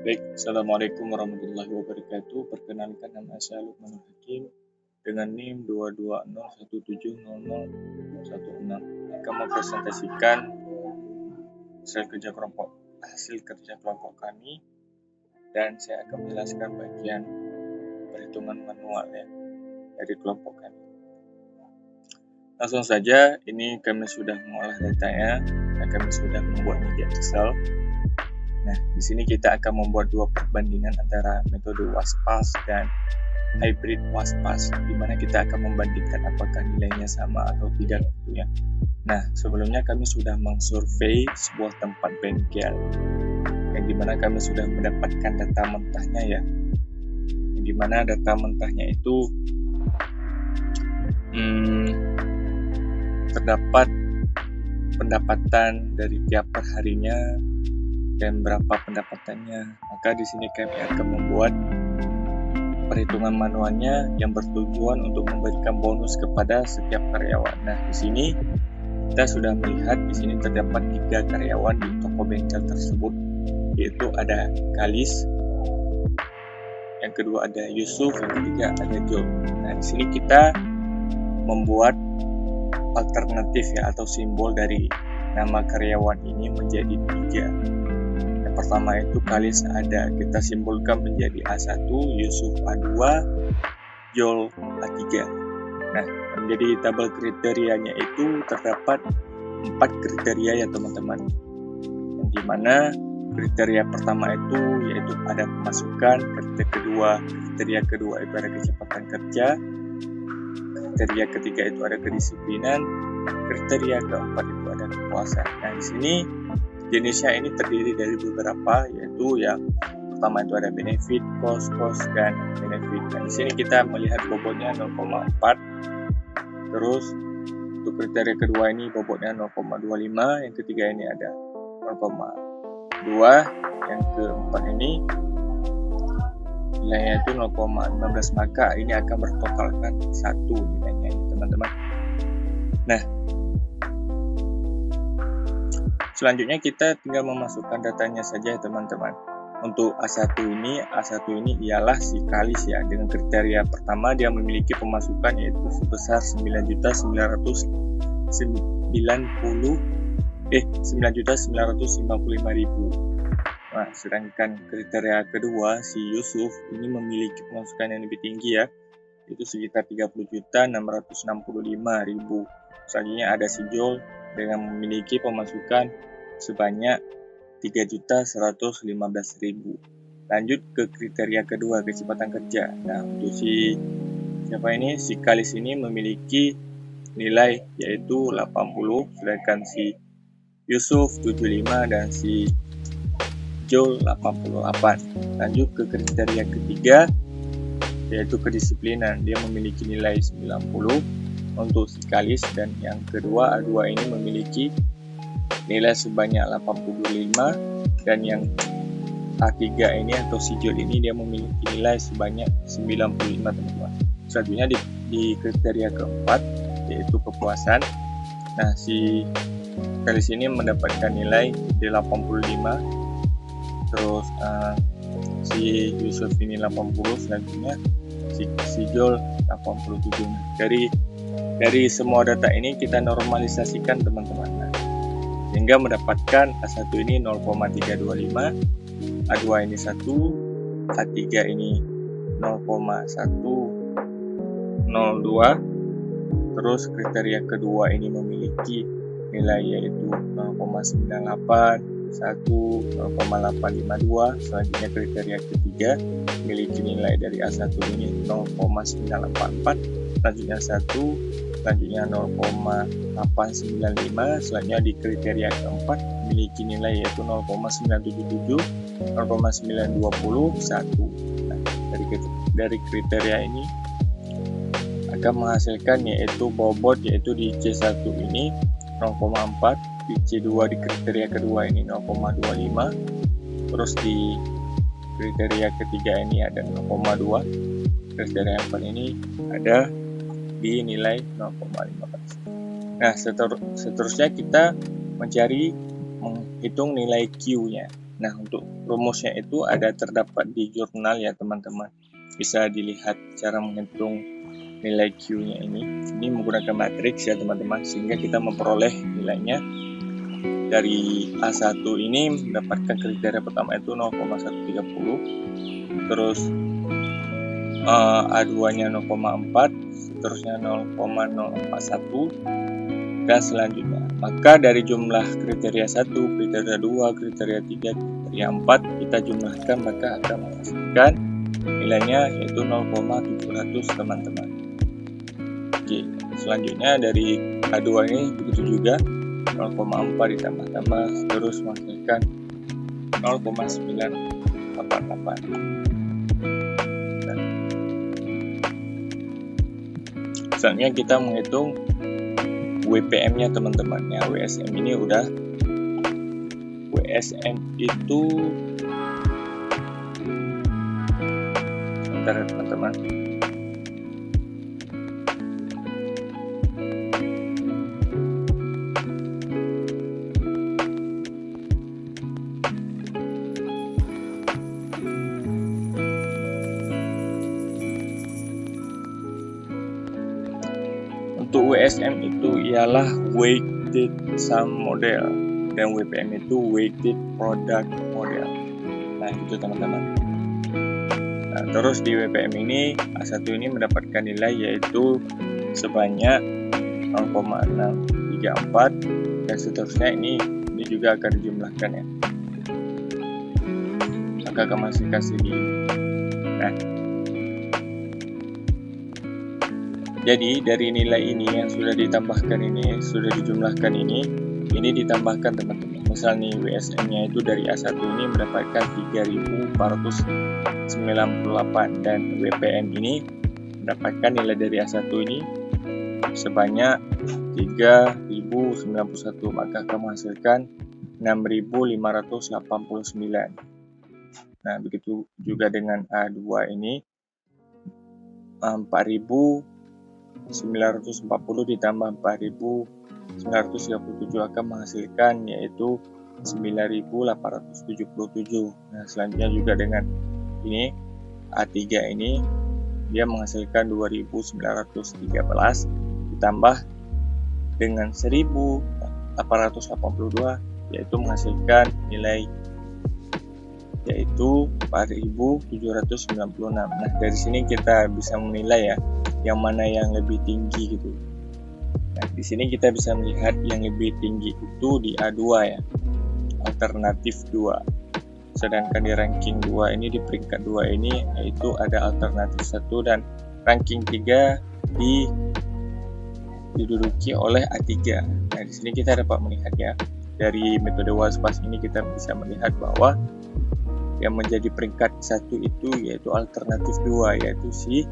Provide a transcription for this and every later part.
Baik, Assalamualaikum warahmatullahi wabarakatuh. Perkenalkan, nama saya Lukmanul Hakim dengan NIM 220170016. Akan mempresentasikan hasil kerja kelompok kami, dan saya akan menjelaskan bagian perhitungan manual dari kelompok kami. Langsung saja, ini kami sudah mengolah datanya dan kami sudah membuat media Excel. Nah, di sini kita akan membuat dua perbandingan antara metode WASPAS dan hybrid WASPAS, di mana kita akan membandingkan apakah nilainya sama atau tidak gitu ya. Nah, sebelumnya kami sudah mengsurvei sebuah tempat bengkel, yang dimana kami sudah mendapatkan data mentahnya ya, yang dimana data mentahnya itu terdapat pendapatan dari tiap perharinya dan berapa pendapatannya. Maka di sini kami akan membuat perhitungan manualnya yang bertujuan untuk memberikan bonus kepada setiap karyawan. Nah, di sini kita sudah melihat di sini terdapat 3 karyawan di toko bengkel tersebut, yaitu ada Kalis, yang kedua ada Yusuf, yang ketiga ada Jol. Nah, di sini kita membuat alternatif ya, atau simbol dari nama karyawan ini menjadi 3. Pertama itu Kalis ada, kita simbolkan menjadi A1, Yusuf A2, Jol A3. Nah, menjadi tabel kriterianya itu terdapat 4 kriteria ya teman-teman, yang dimana kriteria pertama itu yaitu ada pemasukan, kriteria kedua itu ada kecepatan kerja, kriteria ketiga itu ada kedisiplinan, kriteria keempat itu ada kepuasan. Nah, di sini jenisnya ini terdiri dari beberapa, yaitu yang pertama itu ada benefit, cost, dan benefit. Nah, di sini kita melihat bobotnya 0,4. Terus untuk kriteria kedua ini bobotnya 0,25, yang ketiga ini ada 0,2, yang keempat ini nilainya itu 0,15, maka ini akan bertotalkan 1 nilainya teman-teman. Nah, selanjutnya kita tinggal memasukkan datanya saja teman-teman. Untuk A1 ini ialah si Kalis ya, dengan kriteria pertama dia memiliki pemasukan yaitu sebesar 9.955.000. Nah, sedangkan kriteria kedua si Yusuf ini memiliki pemasukan yang lebih tinggi ya, itu sekitar 30.665.000. Selanjutnya ada si Jol dengan memiliki pemasukan sebanyak 3.115.000. Lanjut ke kriteria kedua, kecepatan kerja. Nah, untuk si Kalis ini memiliki nilai yaitu 80, sedangkan si Yusuf 75 dan si Jol 88. Lanjut ke kriteria ketiga yaitu kedisiplinan, dia memiliki nilai 90 untuk si Kalis, dan yang kedua A2 ini memiliki nilai sebanyak 85, dan yang A3 ini atau si Jol ini dia memiliki nilai sebanyak 95 teman-teman. Selanjutnya di kriteria keempat yaitu kepuasan. Nah, si Kalis ini mendapatkan nilai di 85, terus si Yusuf ini 80, selanjutnya si Jol 87. Dari semua data ini kita normalisasikan teman-teman, sehingga mendapatkan A1 ini 0,325, A2 ini 1, A3 ini 0,102, terus kriteria kedua ini memiliki nilai yaitu 0,98, 0,852, selanjutnya kriteria ketiga memiliki nilai dari A1 ini 0,984, selanjutnya 1, selanjutnya 0,895, selanjutnya di kriteria keempat memiliki nilai yaitu 0,977, 0,920, 1. Nah, dari kriteria ini akan menghasilkan yaitu bobot, yaitu di C1 ini 0,4, di C2 di kriteria kedua ini 0,25, terus di kriteria ketiga ini ada 0,2, kriteria keempat ini ada di nilai 0,15. Nah, seterusnya kita menghitung nilai Q-nya. Nah, untuk rumusnya itu terdapat di jurnal ya teman-teman. Bisa dilihat cara menghitung nilai Q-nya ini. Ini menggunakan matriks ya teman-teman, sehingga kita memperoleh nilainya dari A1 ini mendapatkan kriteria pertama itu 0,130, terus A2-nya 0,4, seterusnya 0,041, dan selanjutnya. Maka dari jumlah kriteria 1, kriteria 2, kriteria 3, kriteria 4 kita jumlahkan, maka akan menghasilkan nilainya yaitu 0,700 teman-teman. Oke, selanjutnya dari A2 ini begitu juga, 0,4 ditambah-tambah terus menghasilkan 0,988. Selanjutnya kita menghitung WPM-nya teman-teman. Ya, WSM ini udah, WSM itu sebentar ya teman-teman. Untuk WSM itu ialah weighted sum model, dan WPM itu weighted product model. Nah, itu teman-teman. Nah, terus di WPM ini A1 ini mendapatkan nilai yaitu sebanyak 0,634, dan seterusnya ini juga akan dijumlahkan ya. Maka akan menghasilkan segini. Nah, jadi dari nilai ini yang sudah ditambahkan ini, sudah dijumlahkan ini ditambahkan teman-teman. Misal nih WSM-nya itu dari A1 ini mendapatkan 3.498, dan WPM ini mendapatkan nilai dari A1 ini sebanyak 3.091, maka akan menghasilkan 6.589. Nah, begitu juga dengan A2 ini 4.940 ditambah 4.937 akan menghasilkan yaitu 9.877. Nah, selanjutnya juga dengan ini A3 ini dia menghasilkan 2.913 ditambah dengan 1.882 yaitu menghasilkan nilai yaitu 4.796. Nah, dari sini kita bisa menilai ya yang mana yang lebih tinggi gitu. Nah, di sini kita bisa melihat yang lebih tinggi itu di A2 ya, alternatif 2. Sedangkan di ranking 2 ini, di peringkat 2 ini yaitu ada alternatif 1, dan ranking 3 diduduki oleh A3. Nah, di sini kita dapat melihat ya, dari metode WASPAS ini kita bisa melihat bahwa yang menjadi peringkat 1 itu yaitu alternatif 2, yaitu si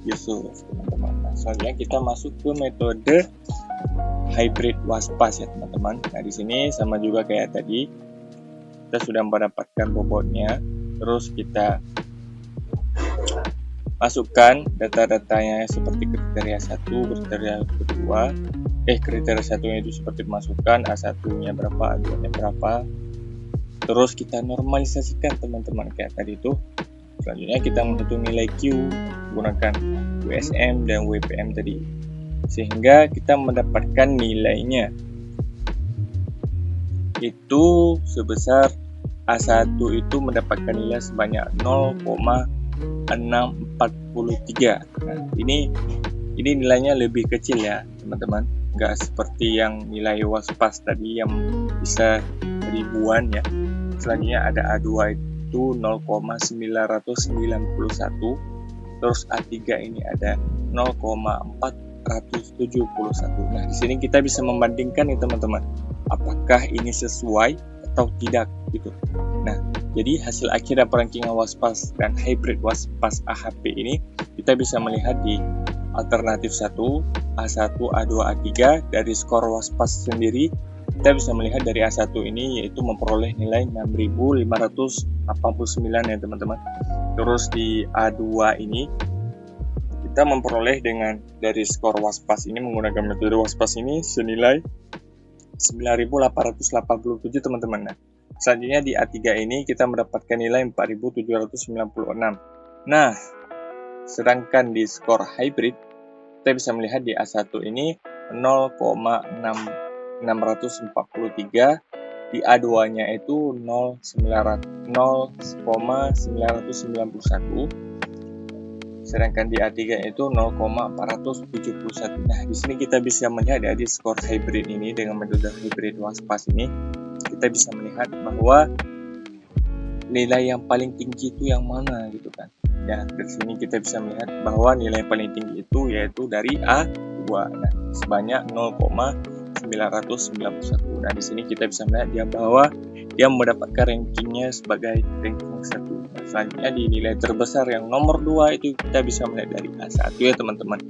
Yusuf, teman-teman. Nah, selanjutnya kita masuk ke metode hybrid WASPAS ya teman-teman. Nah, di sini sama juga kayak tadi, kita sudah mendapatkan bobotnya, terus kita masukkan data-datanya seperti kriteria 1, kriteria kedua, kriteria 1-nya itu seperti dimasukkan, A1-nya berapa, A2-nya berapa. Terus kita normalisasikan teman-teman kayak tadi itu. Selanjutnya kita menghitung nilai Q menggunakan WSM dan WPM tadi, sehingga kita mendapatkan nilainya itu sebesar A1 itu mendapatkan nilai sebanyak 0,643. Nah, ini nilainya lebih kecil ya teman-teman, nggak seperti yang nilai WASPAS tadi yang bisa ribuan ya. Selanjutnya ada A2 itu 0,991, terus A3 ini ada 0,471. Nah, di sini kita bisa membandingkan nih teman-teman, apakah ini sesuai atau tidak gitu. Nah, jadi hasil akhir dari rankingan WASPAS dan hybrid WASPAS AHP ini kita bisa melihat di alternatif 1, A1, A2, A3. Dari skor WASPAS sendiri kita bisa melihat dari A1 ini yaitu memperoleh nilai 6.589 ya teman-teman. Terus di A2 ini kita memperoleh dengan dari skor WASPAS ini menggunakan metode WASPAS ini senilai 9.887 teman-teman. Nah, Selanjutnya di A3 ini kita mendapatkan nilai 4796. Nah, sedangkan di skor hybrid kita bisa melihat di A1 ini 0,643, di A2-nya itu 0,991, sedangkan di A3 itu 0,471. Nah, di sini kita bisa melihat dari skor hybrid ini dengan metode hybrid waspas ini, kita bisa melihat bahwa nilai yang paling tinggi itu yang mana gitu kan. Ya, dari sini kita bisa melihat bahwa nilai yang paling tinggi itu yaitu dari A2, nah, sebanyak 0,991. Nah, di sini kita bisa melihat dia bahwa dia mendapatkan rankingnya sebagai ranking 1. Nah, selanjutnya di nilai terbesar yang nomor 2 itu kita bisa melihat dari A1 ya teman-teman.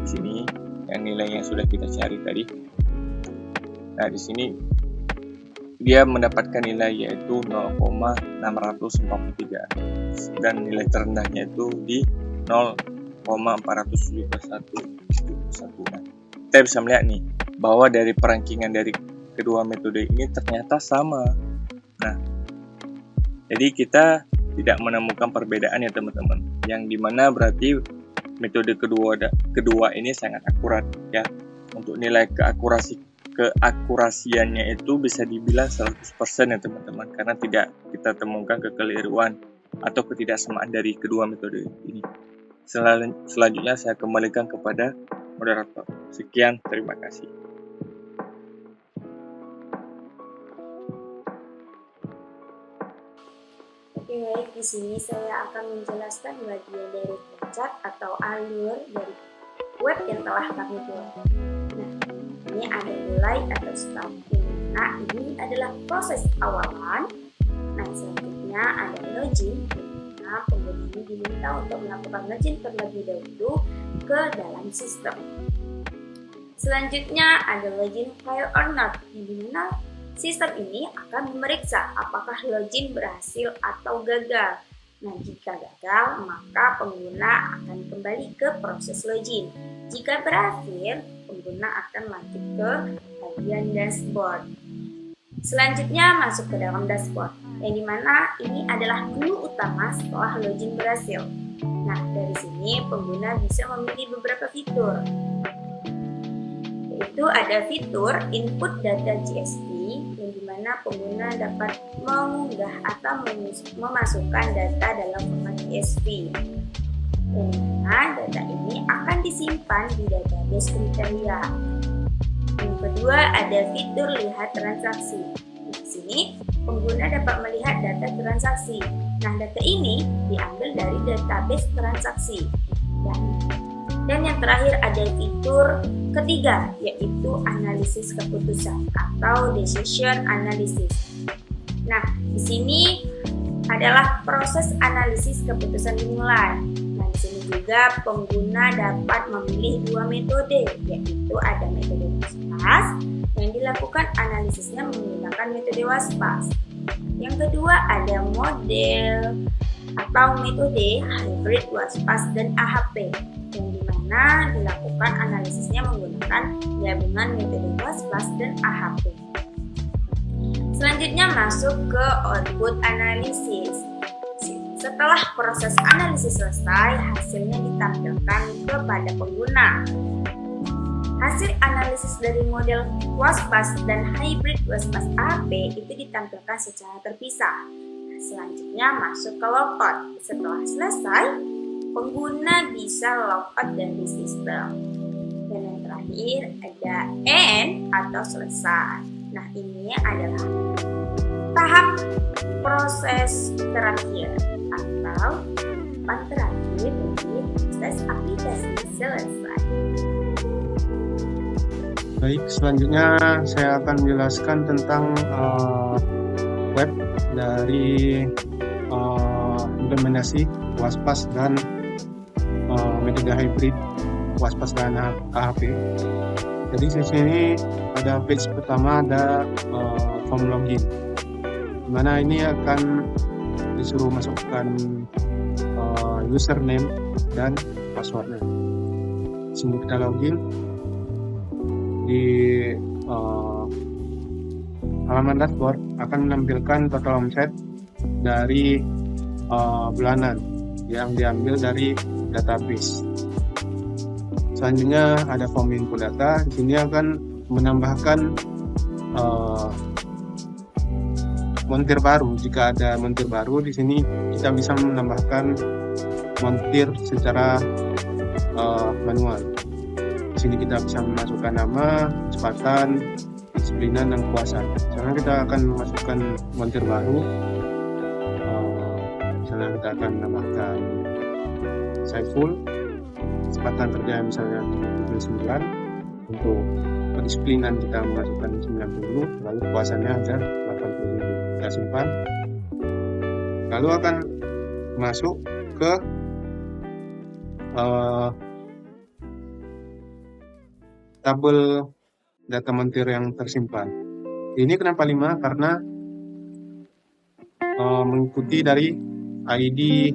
Di sini yang nilainya sudah kita cari tadi. Nah, di sini dia mendapatkan nilai yaitu 0,643 dan nilai terendahnya itu di 0,471. Nah, kita bisa melihat nih bahwa dari perankingan dari kedua metode ini ternyata sama. Nah, jadi kita tidak menemukan perbedaan ya teman-teman, yang dimana berarti metode kedua ini sangat akurat ya. Untuk nilai keakurasiannya itu bisa dibilang 100% ya teman-teman, karena tidak kita temukan kekeliruan atau ketidaksamaan dari kedua metode ini. Selanjutnya saya kembalikan kepada moderator. Sekian, terima kasih. Oke, baik, di sini saya akan menjelaskan bagian dari flowchart atau alur dari web yang telah kami buat. Nah, ini ada mulai atau starting. Nah, ini adalah proses awalan. Nah, selanjutnya ada login. Nah, pengguna ini diminta untuk melakukan login terlebih dahulu ke dalam sistem. Selanjutnya ada login fail or not, di mana sistem ini akan memeriksa apakah login berhasil atau gagal. Nah, jika gagal, maka pengguna akan kembali ke proses login. Jika berhasil, pengguna akan lanjut ke bagian dashboard. Selanjutnya masuk ke dalam dashboard, yang dimana ini adalah menu utama setelah login berhasil. Nah, dari sini pengguna bisa memilih beberapa fitur. Yaitu ada fitur input data GST, yang dimana pengguna dapat mengunggah atau memasukkan data dalam format GSV. Yang dimana data ini akan disimpan di database kriteria. Yang kedua ada fitur lihat transaksi. Di sini pengguna dapat melihat data transaksi. Nah, data ini diambil dari database transaksi. Dan yang terakhir ada fitur ketiga, yaitu analisis keputusan atau decision analysis. Nah, di sini adalah proses analisis keputusan dimulai. Nah, di sini juga pengguna dapat memilih dua metode, yaitu ada metode waspas yang dilakukan analisisnya menggunakan metode waspas. Yang kedua ada model atau metode hybrid waspas dan AHP, yang dimana dilakukan analisisnya menggunakan gabungan metode waspas dan AHP. Selanjutnya masuk ke output analisis. Setelah proses analisis selesai, hasilnya ditampilkan kepada pengguna. Hasil analisis dari model waspas dan hybrid waspas AHP itu ditampilkan secara terpisah. Selanjutnya masuk ke logout. Setelah selesai, pengguna bisa logout dari sistem. Dan yang terakhir ada end atau selesai. Nah, ini adalah tahap proses terakhir atau tahapan terakhir dari proses aplikasi selesai. Baik, selanjutnya saya akan menjelaskan tentang web dari implementasi waspas dan metode hybrid waspas dan AHP. Jadi di sini ada page pertama, ada form login, dimana ini akan disuruh masukkan username dan passwordnya. Sini kita login di halaman dashboard akan menampilkan total omset dari bulanan yang diambil dari database. Selanjutnya ada form input data. Di sini akan menambahkan montir baru. Jika ada montir baru di sini, kita bisa menambahkan montir secara manual. Di sini kita bisa memasukkan nama, kecepatan, disiplinan, dan kuasa. Sekarang kita akan memasukkan montir baru. Misalnya kita akan menambahkan Saiful, kecepatan kerja misalnya 79, untuk kedisiplinan kita memasukkan 90, lalu kuasanya ada 80.000. Kita simpan, lalu akan masuk ke tabel data montir yang tersimpan. Ini kenapa 5? Karena mengikuti dari ID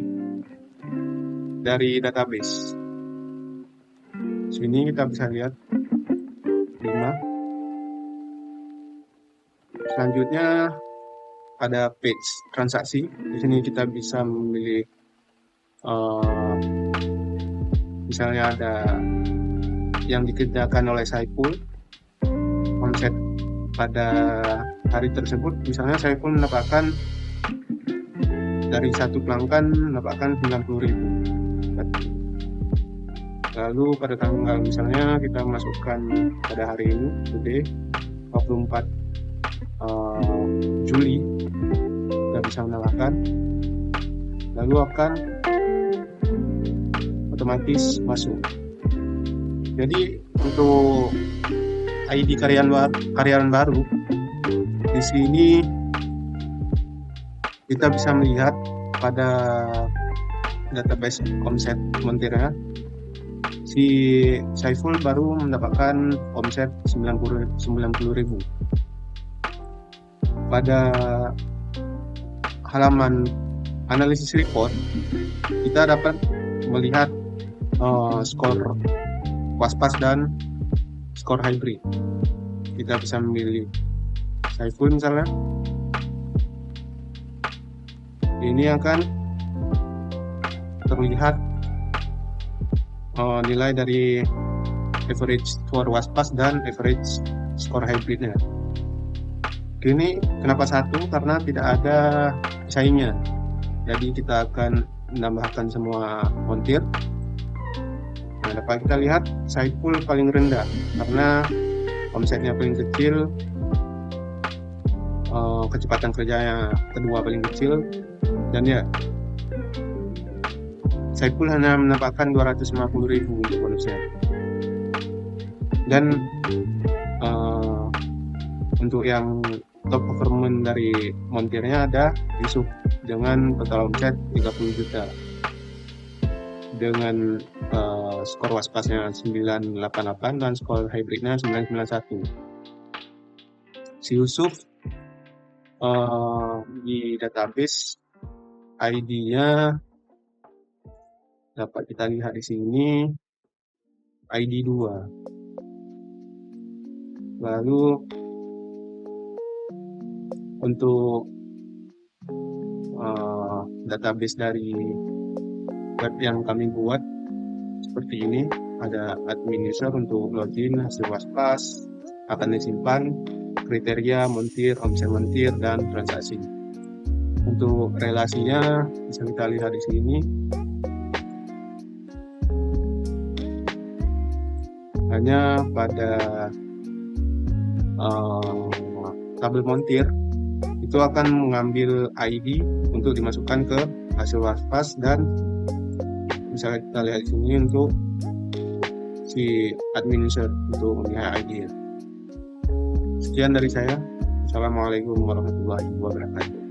dari database. Sini kita bisa lihat 5. Selanjutnya ada page transaksi. Di sini kita bisa memilih misalnya ada yang dikerjakan oleh Saiful, omset pada hari tersebut. Misalnya Saiful mendapatkan dari satu pelanggan mendapatkan 90.000. Lalu pada tanggal misalnya kita masukkan pada hari ini, today 24 Juli, kita bisa menambahkan, lalu akan otomatis masuk. Jadi untuk ID karyawan baru di sini kita bisa melihat pada database omset montirnya, si Saiful baru mendapatkan omset 90.000. Pada halaman analisis report kita dapat melihat skor waspas dan skor hybrid. Kita bisa memilih Saiful misalnya. Ini akan terlihat nilai dari average skor waspas dan average skor hybridnya. Ini kenapa 1? Karena tidak ada pesaingnya. Jadi kita akan menambahkan semua montir. Nah, dapat kita lihat Saiful paling rendah karena omsetnya paling kecil, kecepatan kerjanya kedua paling kecil, dan ya Saiful hanya mendapatkan 250.000 untuk bonusnya. Dan untuk yang top performance dari montirnya ada Yusuf dengan total omset 30 juta dengan skor waspasnya 988 dan skor hybridnya 991. Si Yusuf di database ID-nya dapat kita lihat di sini, ID 2. Lalu untuk database dari web yang kami buat seperti ini, ada admin user untuk login, hasil waspas akan disimpan, kriteria montir, omset montir, dan transaksi. Untuk relasinya bisa kita lihat di sini. Hanya pada tabel montir itu akan mengambil ID untuk dimasukkan ke hasil waspas, dan bisa kita lihat di sini untuk si admin user untuk melihat ID. Sekian dari saya. Assalamualaikum warahmatullahi wabarakatuh.